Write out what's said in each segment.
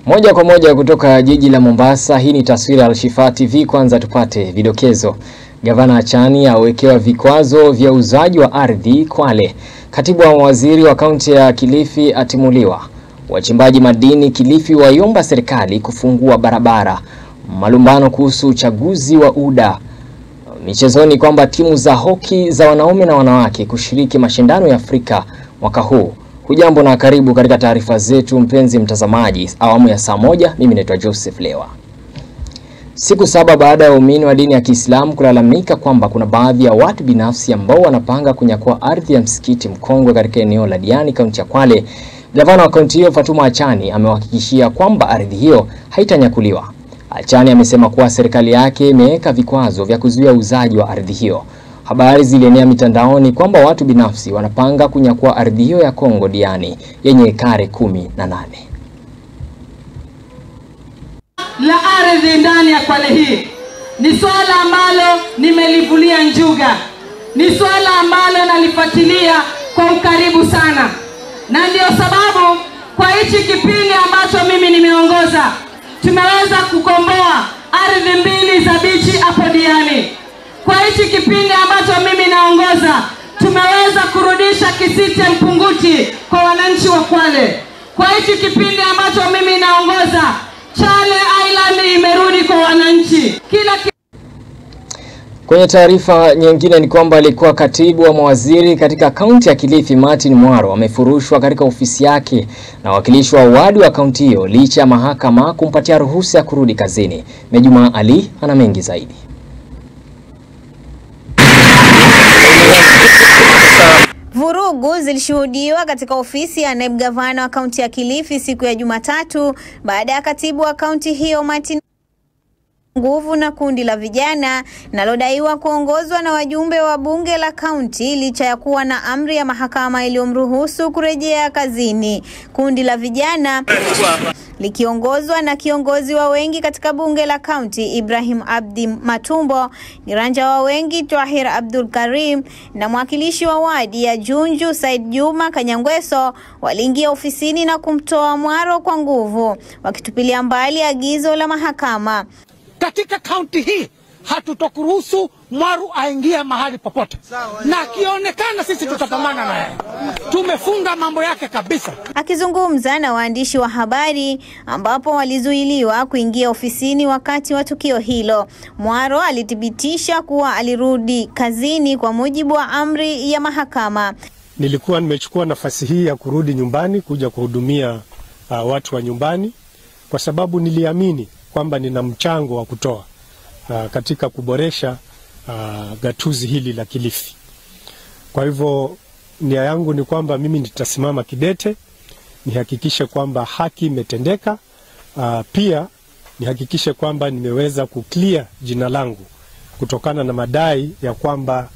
Moja kwa moja kutoka jiji la Mombasa, hii ni taswira ya Al-Shifaa TV. Kwanza tupate vidokezo. Gavana Achani awekewa vikwazo vya uzaji wa ardhi Kwale. Katibu wa waziri wa kaunti ya Kilifi atimuliwa. Wachimbaji madini Kilifi waiomba serikali kufungua barabara. Malumbano kuhusu uchaguzi wa UDA. Michezoni kwamba timu za hoki za wanaume na wanawake kushiriki mashindano ya Afrika mwaka huu. Hujambo na karibu katika taarifa zetu mpenzi mtazamaji, awamu ya saa moja. Mimi naitwa Joseph Lewa. Siku 7 baada ya waumini wa dini ya Kiislamu kulalamika kwamba kuna baadhi ya watu binafsi ambao wanapanga kunyakua ardhi ya msikiti mkongwe katika eneo la Diani, kaunti ya Kwale, gavana wa kaunti hiyo Fatuma Achani amewahakikishia kwamba ardhi hiyo haitanyakuliwa. Achani amesema kuwa serikali yake imeweka vikwazo vya kuzuia uzaji wa ardhi hiyo. Habari zilienea mitandaoni kwamba watu binafsi wanapanga kunyakua ardhi hiyo ya Kongo Diani yenye ekari 18. La ardhi ndani ya Kwale hii ni swala ambalo nimelivulia njuga. Ni swala ambalo nalifuatilia kwa ukaribu sana. Na ndio sababu kwa hichi kipindi ambacho mimi nimeongoza tumeweza kukomboa ardhi 2 za bichi hapo Diani. Kwa hichi kipindi ambacho mimi naongoza tumeweza kurudisha Kisite Mpunguti kwa wananchi wa Kwale. Kwa hichi kipindi ambacho mimi naongoza Chale Island imerudi kwa wananchi. Kwenye taarifa nyingine ni kwamba alikuwa katibu wa mawaziri katika kaunti ya Kilifi Martin Mwaro amefurushwa katika ofisi yake na wakilishi wa wadi wa kaunti hiyo licha ya mahakama kumpatia ruhusa ya kurudi kazini. Mejuma Ali ana mengi zaidi. Vurugu zilishuhudiwa katika ofisi ya naibu gavana wa kaunti ya Kilifi siku ya Jumatatu baada ya katibu wa kaunti hiyo Martin nguvu na kundi la vijana nalodaiwa kuongozwa na wajumbe wa bunge la kaunti licha ya kuwa na amri ya mahakama iliyomruhusu kurejea kazini. Kundi la vijana likiongozwa na kiongozi wa wengi katika bunge la kaunti Ibrahim Abdi Matumbo, kiranja wa wengi Tahir Abdul Karim na mwakilishi wa wadi ya Junju Said Juma Kanyangweso waliingia ofisini na kumtoa Mwaro kwa nguvu, wakitupilia mbali agizo la mahakama. Katika kaunti hii hatutokuruhusu Mwaro aingia mahali popote. Na akionekana sisi tutapambana naye. Tumefunga mambo yake kabisa. Akizungumza na waandishi wa habari ambapo walizuiliwa kuingia ofisini wakati wa tukio hilo, Mwaro alithibitisha kuwa alirudi kazini kwa mujibu wa amri ya mahakama. Nilikuwa nimechukua nafasi hii ya kurudi nyumbani kuja kuhudumia watu wa nyumbani kwa sababu niliamini kwamba nina mchango wa kutoa katika kuboresha gatuzi hili la Kilifi. Kwa hivyo nia yangu ni kwamba mimi nitasimama kidete, nihakikishe kwamba haki imetendeka, pia nihakikishe kwamba nimeweza kuclear jina langu kutokana na madai ya kwamba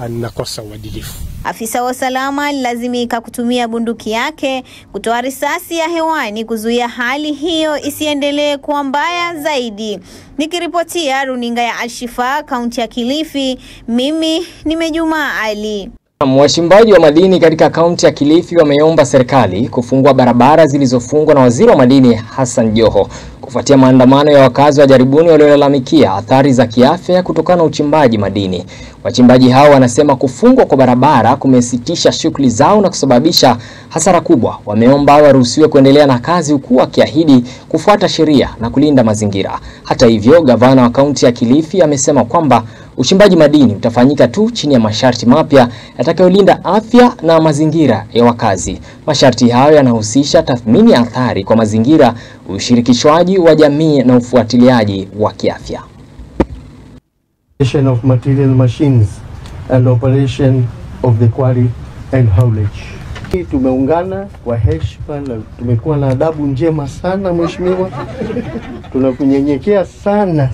ninakosa uadilifu. Afisa wa usalama alilazimika kutumia bunduki yake kutoa risasi ya hewani kuzuia hali hiyo isiendelee kuwa mbaya zaidi. Nikiripotia runinga ya Al-Shifaa kaunti ya Kilifi, mimi ni Mejuma Ali. Wachimbaji wa madini katika kaunti ya Kilifi wameomba serikali kufungua barabara zilizofungwa na waziri wa madini Hassan Joho kufuatia maandamano ya wakazi wa Jaribuni waliolalamikia athari za kiafya kutokana na uchimbaji madini. Wachimbaji hao wanasema kufungwa kwa barabara kumesitisha shughuli zao na kusababisha hasara kubwa. Wameomba waruhusiwe kuendelea na kazi huku wakiahidi kufuata sheria na kulinda mazingira. Hata hivyo, gavana wa kaunti ya Kilifi amesema kwamba uchimbaji madini utafanyika tu chini ya masharti mapya yatakayolinda afya na mazingira ya wakazi. Masharti hayo yanahusisha tathmini ya athari kwa mazingira, ushirikishwaji wa jamii na ufuatiliaji wa kiafya. Of material machines and operation of the quarry and haulage. Tumeungana kwa heshima na tumekuwa na adabu njema sana mheshimiwa. Tunakunyenyekea sana.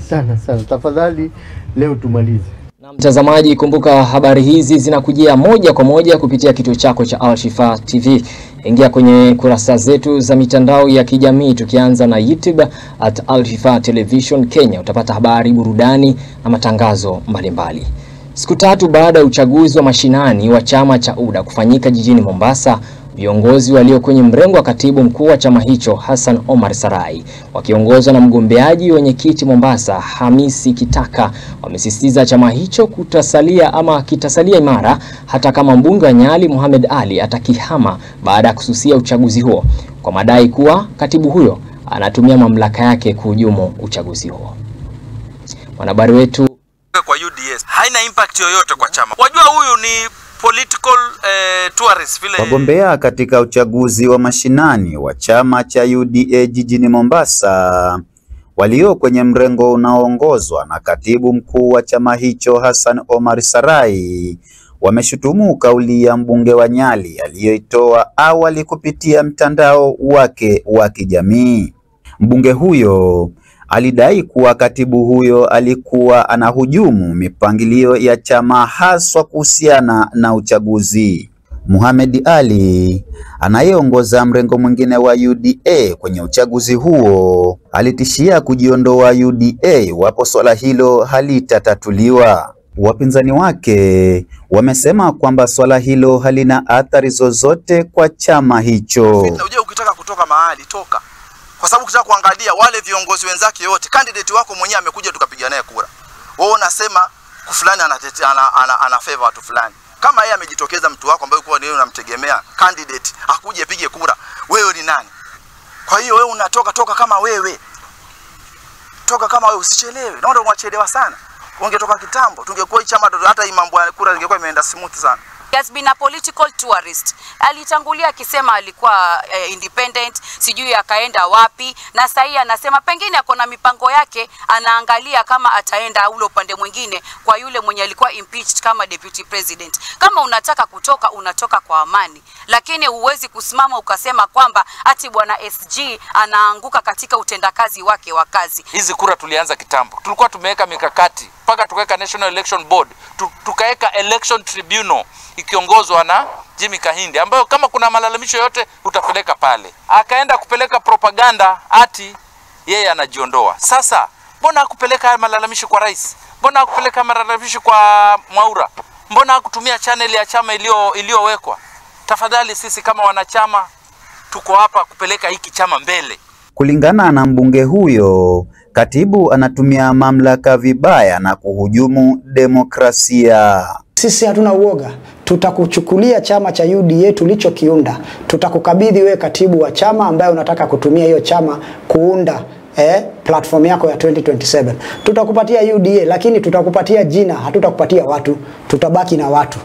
Tafadhali leo tumalize. Na mtazamaji, kumbuka habari hizi zinakujia moja kwa moja kupitia kituo chako cha Al-Shifaa TV. Ingia kwenye kurasa zetu za mitandao ya kijamii tukianza na YouTube @Al-Shifaa Television Kenya. Utapata habari, burudani na matangazo mbalimbali. Siku 3 baada ya uchaguzi wa mashinani wa chama cha UDA kufanyika jijini Mombasa, Viongozi walio kwenye mrengo wa katibu mkuu wa chama hicho Hassan Omar Sarai wakiongozwa na mgombeaji wenye kiti Mombasa Hamisi Kitaka wamesisitiza chama hicho kitasalia imara hata kama mbunge wa Nyali Mohamed Ali atakihama baada ya kususia uchaguzi huo, kwa madai kuwa katibu huyo anatumia mamlaka yake kuhujumu uchaguzi huo. Mwanahabari wetu kwa UDS haina impact yoyote kwa chama. Wajua huyu ni political tourist vile. Wagombea katika uchaguzi wa mashinani wa chama cha UDA jijini Mombasa walio kwenye mrengo unaoongozwa na katibu mkuu wa chama hicho Hassan Omar Sarai wameshutumu kauli ya mbunge wa Nyali aliyoitoa awali kupitia mtandao wake wa kijamii. Mbunge huyo alidai kuwa katibu huyo alikuwa anahujumu mipangilio ya chama haswa kuhusiana na uchaguzi. Mohamed Ali anayeongoza mrengo mwingine wa UDA kwenye uchaguzi huo alitishia kujiondoa UDA iwapo swala hilo halitatatuliwa. Wapinzani wake wamesema kwamba swala hilo halina athari zozote kwa chama hicho. Unajua ukitaka kutoka mahali toka. Kwa sababu ukitaka kuangalia wale viongozi wenzake wote, candidate wako mwenyewe amekuja tukapiga naye kura. Wewe unasema fulani ana favor watu fulani. Kama yeye amejitokeza mtu wako ambaye uko wewe unamtegemea candidate akuje pige kura, wewe ni nani? Kwa hiyo wewe toka kama wewe. Toka kama wewe, usichelewe. Naona unachelewa sana. Ungetoka kitambo tungekuwa chama hata hii mambo ya kura ingekuwa imeenda smooth sana. He has been a political tourist. Alitangulia akisema alikuwa independent, sijui akaenda wapi, na sasa anasema pengine ako na mipango yake, anaangalia kama ataenda ule upande mwingine kwa yule mwenye alikuwa impeached kama deputy president. Kama unataka kutoka, unatoka kwa amani, lakini huwezi kusimama ukasema kwamba ati bwana SG anaanguka katika utendakazi wake wa kazi. Hizi kura tulianza kitambo. Tulikuwa tumeweka mikakati mpaka tukaweka National Election Board, tukaweka Election Tribunal ikiongozwa na Jimmy Kahindi, ambayo kama kuna malalamisho yote utapeleka pale. Akaenda kupeleka propaganda ati yeye anajiondoa. Sasa mbona hakupeleka haya malalamisho kwa rais? Mbona hakupeleka malalamisho kwa Mwaura? Mbona hakutumia channel ya chama iliyowekwa? Tafadhali sisi kama wanachama tuko hapa kupeleka hiki chama mbele. Kulingana na mbunge huyo, katibu anatumia mamlaka vibaya na kuhujumu demokrasia. Sisi hatuna uoga. Tutakuchukulia chama cha UDA tulichokiunda. Tutakukabidhi wewe katibu wa chama ambaye unataka kutumia hiyo chama kuunda platform yako ya 2027. Tutakupatia UDA, lakini tutakupatia jina, hatutakupatia watu. Tutabaki na watu.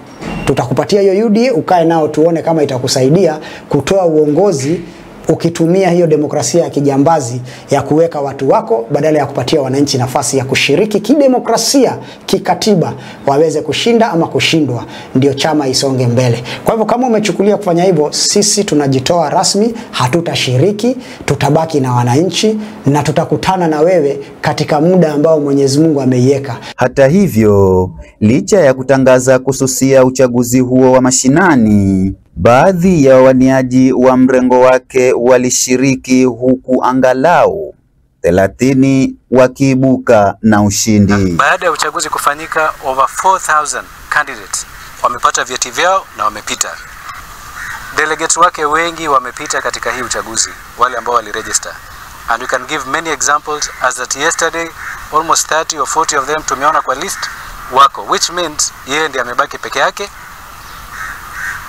Tutakupatia hiyo UDA, ukae nao tuone kama itakusaidia kutoa uongozi ukitumia hiyo demokrasia ya kijambazi ya kuweka watu wako badala ya kupatia wananchi nafasi ya kushiriki kidemokrasia, kikatiba, waweze kushinda ama kushindwa, ndio chama isonge mbele. Kwa hivyo kama umechukulia kufanya hivyo, sisi tunajitoa rasmi, hatutashiriki, tutabaki na wananchi na tutakutana na wewe katika muda ambao Mwenyezi Mungu ameiweka. Hata hivyo, licha ya kutangaza kususia uchaguzi huo wa mashinani, baadhi ya wawaniaji wa mrengo wake walishiriki, huku angalau 30 wakiibuka na ushindi. Baada ya uchaguzi kufanyika, over 4,000 candidates wamepata vyeti vyao na wamepita. Delegates wake wengi wamepita katika hii uchaguzi, wale ambao waliregister. And we can give many examples as that yesterday almost 30 or 40 of them tumeona kwa list wako, which means yeye ndiye amebaki peke yake.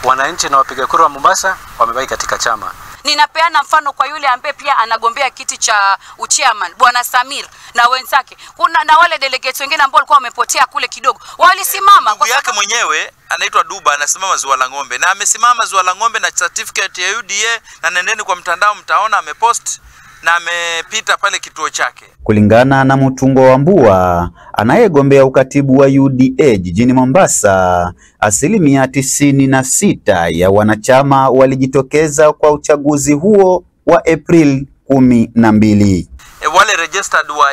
Wananchi na wapiga kura wa Mombasa wamebaki katika chama. Ninapeana mfano kwa yule ambaye pia anagombea kiti cha uchairman, Bwana Samir na wenzake. Kuna na wale delegates wengine ambao walikuwa wamepotea kule kidogo. Walisimama kwa yake mwenyewe anaitwa Duba, anasimama Ziwa la Ng'ombe, na amesimama Ziwa la Ng'ombe na certificate ya UDA, na nendeni kwa mtandao mtaona amepost na amepita pale kituo chake. Kulingana na Mutungo wa Mbua anayegombea ukatibu wa UDA jijini Mombasa, 96% ya wanachama walijitokeza kwa uchaguzi huo wa April 12. Wale registered wa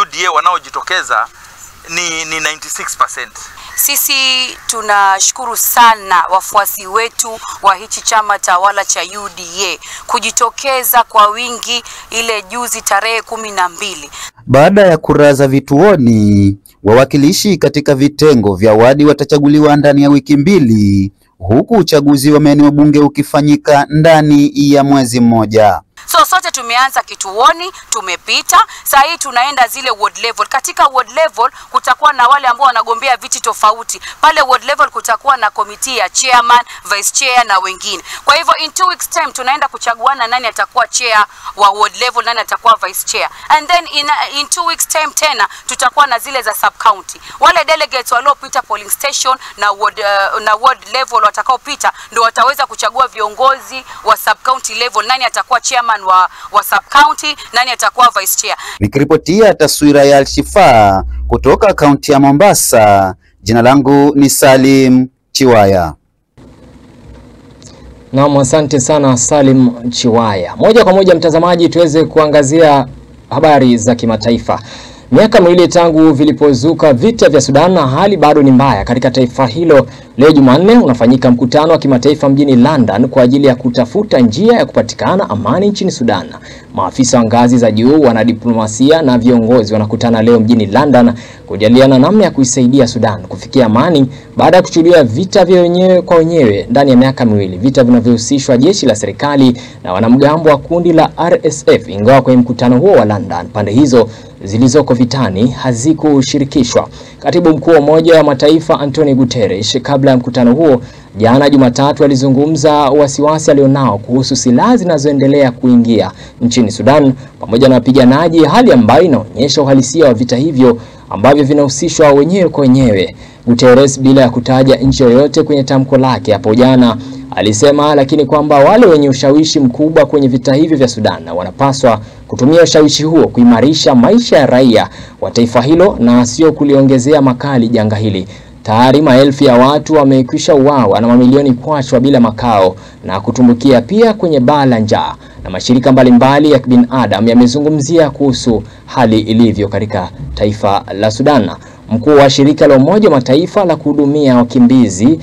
UDA wanaojitokeza ni 96%. Sisi tunashukuru sana wafuasi wetu wa hichi chama tawala cha UDA kujitokeza kwa wingi ile juzi tarehe 12. Baada ya kura za vituoni, wawakilishi katika vitengo vya wadi watachaguliwa ndani ya wiki 2, huku uchaguzi wa maeneo bunge ukifanyika ndani ya mwezi mmoja. So sote tumeanza kituoni, tumepita. Sasa hii tunaenda zile ward level. Katika ward level kutakuwa na wale ambao wanagombea viti tofauti. Pale ward level kutakuwa na komiti ya chairman, vice chair na wengine. Kwa hivyo in 2 weeks time tunaenda kuchaguana nani atakuwa chair wa ward level, nani atakuwa vice chair. And then in 2 weeks time tena tutakuwa na zile za sub county. Wale delegates waliopita polling station na ward level watakaopita ndio wataweza kuchagua viongozi wa sub county level, nani atakuwa chairman wa sub county, nani atakuwa vice chair. Nikiripotia taswira ya Al-Shifaa kutoka kaunti ya Mombasa, jina langu ni Salim Chiwaya. Naam, asante sana Salim Chiwaya. Moja kwa moja mtazamaji, tuweze kuangazia habari za kimataifa. Miaka miwili tangu vilipozuka vita vya Sudan na hali bado ni mbaya katika taifa hilo. Leo Jumanne unafanyika mkutano wa kimataifa mjini London kwa ajili ya kutafuta njia ya kupatikana amani nchini Sudan. Maafisa wa ngazi za juu, wanadiplomasia na viongozi wanakutana leo mjini London kujadiliana namna ya kuisaidia Sudan kufikia amani baada ya kuchulia vita vya wenyewe kwa wenyewe ndani ya miaka miwili, vita vinavyohusishwa jeshi la serikali na wanamgambo wa kundi la RSF. Ingawa kwenye mkutano huo wa London pande hizo zilizoko vitani hazikushirikishwa. Katibu mkuu wa Umoja wa Mataifa Antonio Guterres kabla ya mkutano huo jana Jumatatu alizungumza wasiwasi alionao kuhusu silaha zinazoendelea kuingia nchini Sudan pamoja na wapiganaji, hali ambayo inaonyesha uhalisia wa vita hivyo ambavyo vinahusishwa wenyewe kwa wenyewe. Guterres, bila ya kutaja nchi yoyote kwenye tamko lake hapo jana, alisema lakini kwamba wale wenye ushawishi mkubwa kwenye vita hivyo vya Sudan wanapaswa kutumia ushawishi huo kuimarisha maisha ya raia wa taifa hilo na sio kuliongezea makali janga hili. Tayari maelfu ya watu wamekwisha uawa na mamilioni kuachwa bila makao na kutumbukia pia kwenye baa la njaa, na mashirika mbalimbali ya kibinadamu yamezungumzia kuhusu hali ilivyo katika taifa la Sudan. Mkuu wa shirika la Umoja wa Mataifa la kuhudumia wakimbizi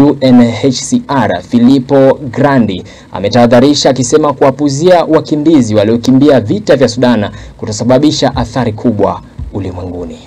UNHCR Filippo Grandi ametahadharisha akisema kuwapuzia wakimbizi waliokimbia vita vya Sudan kutasababisha athari kubwa ulimwenguni.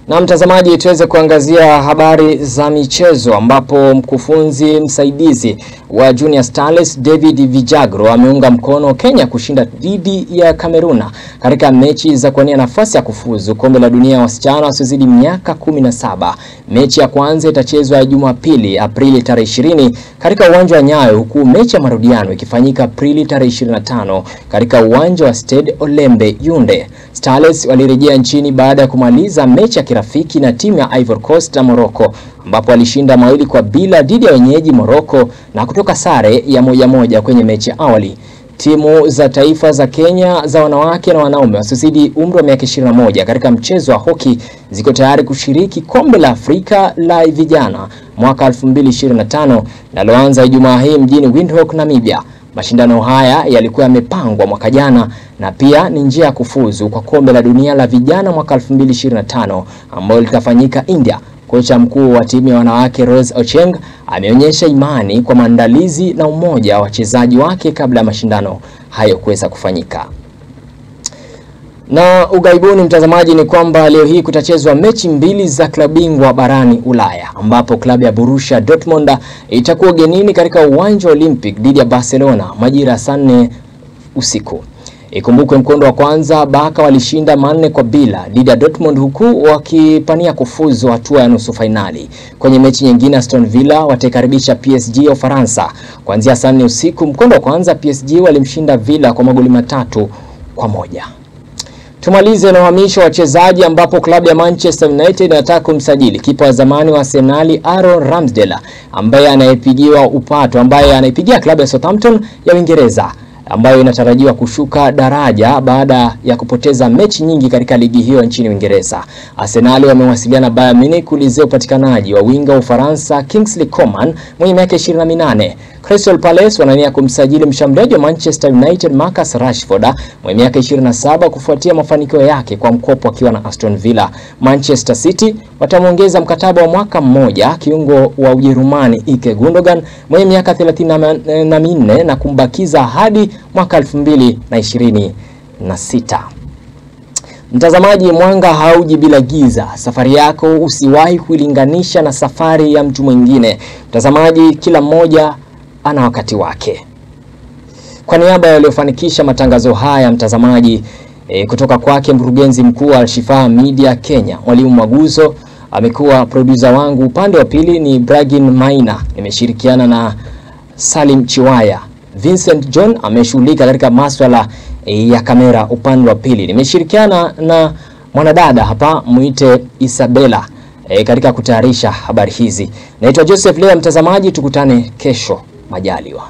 Na mtazamaji, tuweze kuangazia habari za michezo ambapo mkufunzi msaidizi wa Junior Stars David Vijagro ameunga mkono Kenya kushinda dhidi ya Kameruna katika mechi za kuwania nafasi ya kufuzu kombe la dunia wasichana wasiozidi miaka 17. Mechi ya kwanza itachezwa Jumapili Aprili tarehe 20 katika uwanja wa Nyayo, huku mechi ya marudiano ikifanyika Aprili tarehe 25 katika uwanja wa Stade Olembe Yaounde. Stars walirejea nchini baada ya kumaliza mechi ya kirafiki na timu ya Ivory Coast na Morocco ambapo alishinda 2-0 dhidi ya wenyeji Morocco na kutoka sare ya 1-1 kwenye mechi ya awali. Timu za taifa za Kenya za wanawake na wanaume wasiozidi umri wa miaka 21 katika mchezo wa hoki ziko tayari kushiriki kombe la Afrika la vijana mwaka 2025 linaloanza Ijumaa hii mjini Windhoek, Namibia. Mashindano haya yalikuwa yamepangwa mwaka jana na pia ni njia ya kufuzu kwa kombe la dunia la vijana mwaka 2025 ambalo litafanyika India. Kocha mkuu wa timu ya wanawake Rose Ocheng ameonyesha imani kwa maandalizi na umoja wa wachezaji wake kabla ya mashindano hayo kuweza kufanyika. Na ugaibuni mtazamaji, ni kwamba leo hii kutachezwa mechi mbili za klabu bingwa barani Ulaya ambapo klabu ya Borussia Dortmund itakuwa ugenini katika uwanja wa Olympic dhidi ya Barcelona majira saa 4 usiku. Ikumbukwe mkondo wa kwanza Barca walishinda 4-0 dhidi ya Dortmund huku wakipania kufuzu hatua ya nusu finali. Kwenye mechi nyingine Aston Villa watakaribisha PSG ya Ufaransa kuanzia saa 4 usiku. Mkondo wa kwanza PSG walimshinda Villa kwa magoli 3-1. Tumalize na uhamisho wa wachezaji ambapo klabu ya Manchester United inataka kumsajili kipa wa zamani wa Arsenal Aaron Ramsdale ambaye anaipigia klabu ya Southampton ya Uingereza ambayo inatarajiwa kushuka daraja baada ya kupoteza mechi nyingi katika ligi hiyo nchini Uingereza. Arsenal wamewasiliana na Bayern Munich kuulizia upatikanaji wa winga wa Ufaransa Kingsley Coman mwenye miaka 28. Crystal Palace wanania kumsajili mshambuliaji wa Manchester United Marcus Rashford mwenye miaka 27 kufuatia mafanikio yake kwa mkopo akiwa na Aston Villa. Manchester City watamuongeza mkataba wa mwaka mmoja kiungo wa Ujerumani Ilkay Gundogan mwenye miaka 34 na kumbakiza hadi mwaka 2026. Mtazamaji, mwanga hauji bila giza. Safari yako usiwahi kuilinganisha na safari ya mtu mwingine. Mtazamaji, kila mmoja ana wakati wake. Kwa niaba ya waliofanikisha matangazo haya, mtazamaji, kutoka kwake mkurugenzi mkuu wa Al-Shifaa Media Kenya, Mwalimu Maguzo, amekuwa producer wangu. Upande wa pili ni Bragin Maina, nimeshirikiana na Salim Chiwaya. Vincent John ameshughulika katika masuala ya kamera upande wa pili. Nimeshirikiana na mwanadada hapa muite Isabella katika kutayarisha habari hizi. Naitwa Joseph Lea. Mtazamaji, tukutane kesho majaliwa.